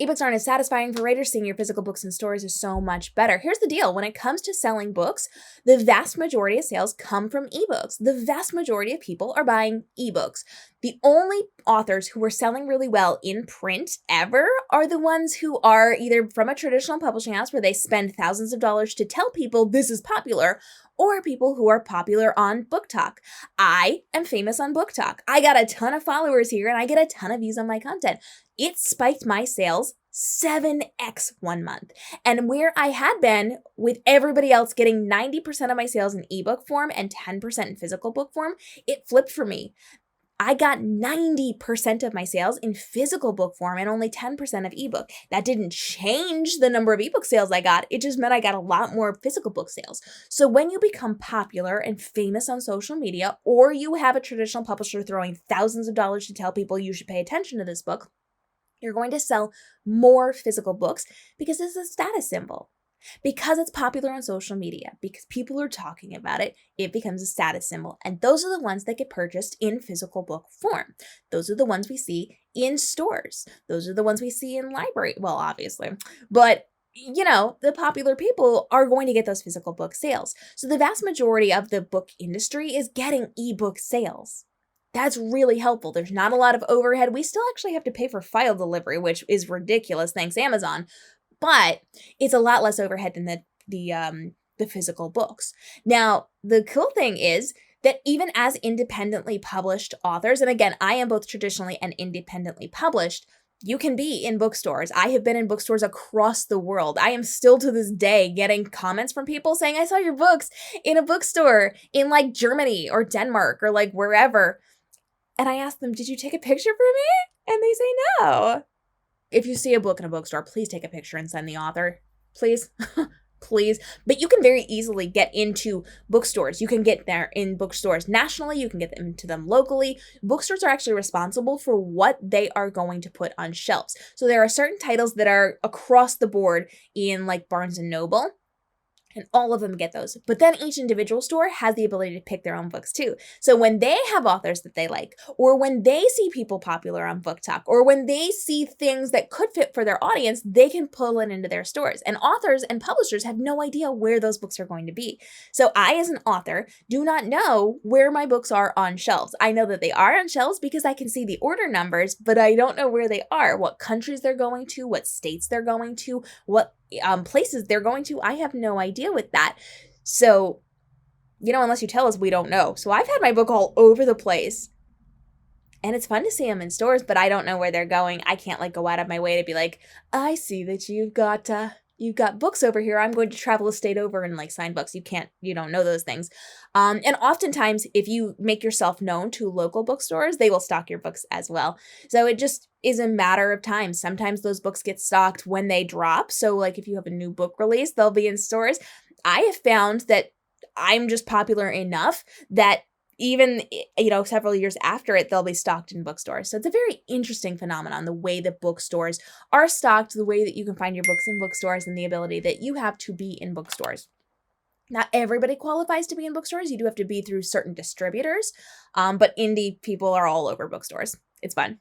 ebooks aren't as satisfying for writers. Seeing your physical books in stores is so much better. Here's the deal. When it comes to selling books, the vast majority of sales come from ebooks. The vast majority of people are buying ebooks. The only authors who are selling really well in print ever are the ones who are either from a traditional publishing house where they spend thousands of dollars to tell people this is popular, or people who are popular on BookTok. I am famous on BookTok. I got a ton of followers here and I get a ton of views on my content. It spiked my sales 7x one month. And where I had been with everybody else getting 90% of my sales in ebook form and 10% in physical book form, it flipped for me. I got 90% of my sales in physical book form and only 10% of ebook. That didn't change the number of ebook sales I got. It just meant I got a lot more physical book sales. So when you become popular and famous on social media, or you have a traditional publisher throwing thousands of dollars to tell people you should pay attention to this book, you're going to sell more physical books because it's a status symbol. Because it's popular on social media, because people are talking about it, it becomes a status symbol. And those are the ones that get purchased in physical book form. Those are the ones we see in stores. Those are the ones we see in library. Well, obviously, but the popular people are going to get those physical book sales. So the vast majority of the book industry is getting ebook sales. That's really helpful. There's not a lot of overhead. We still actually have to pay for file delivery, which is ridiculous. Thanks, Amazon. But it's a lot less overhead than the physical books. Now, the cool thing is that even as independently published authors, and again, I am both traditionally and independently published, you can be in bookstores. I have been in bookstores across the world. I am still to this day getting comments from people saying, I saw your books in a bookstore in like Germany or Denmark or like wherever. And I asked them, did you take a picture for me? And they say no. If you see a book in a bookstore, please take a picture and send the author. Please. Please. But you can very easily get into bookstores. You can get there in bookstores nationally. You can get into them locally. Bookstores are actually responsible for what they are going to put on shelves. So there are certain titles that are across the board in like Barnes & Noble. And all of them get those. But then each individual store has the ability to pick their own books too. So when they have authors that they like, or when they see people popular on BookTok, or when they see things that could fit for their audience, they can pull it into their stores. And authors and publishers have no idea where those books are going to be. So I, as an author, do not know where my books are on shelves. I know that they are on shelves because I can see the order numbers, but I don't know where they are, what countries they're going to, what states they're going to, what places they're going to. I have no idea with that. So, unless you tell us, we don't know. So I've had my book all over the place. And it's fun to see them in stores, but I don't know where they're going. I can't like go out of my way to be like, I see that you've got books over here. I'm going to travel a state over and like sign books. You don't know those things. And oftentimes if you make yourself known to local bookstores, they will stock your books as well. So it just is a matter of time. Sometimes those books get stocked when they drop. So like if you have a new book release, they'll be in stores. I have found that I'm just popular enough that even, several years after it, they'll be stocked in bookstores. So it's a very interesting phenomenon, the way that bookstores are stocked, the way that you can find your books in bookstores, and the ability that you have to be in bookstores. Not everybody qualifies to be in bookstores. You do have to be through certain distributors, but indie people are all over bookstores. It's fun.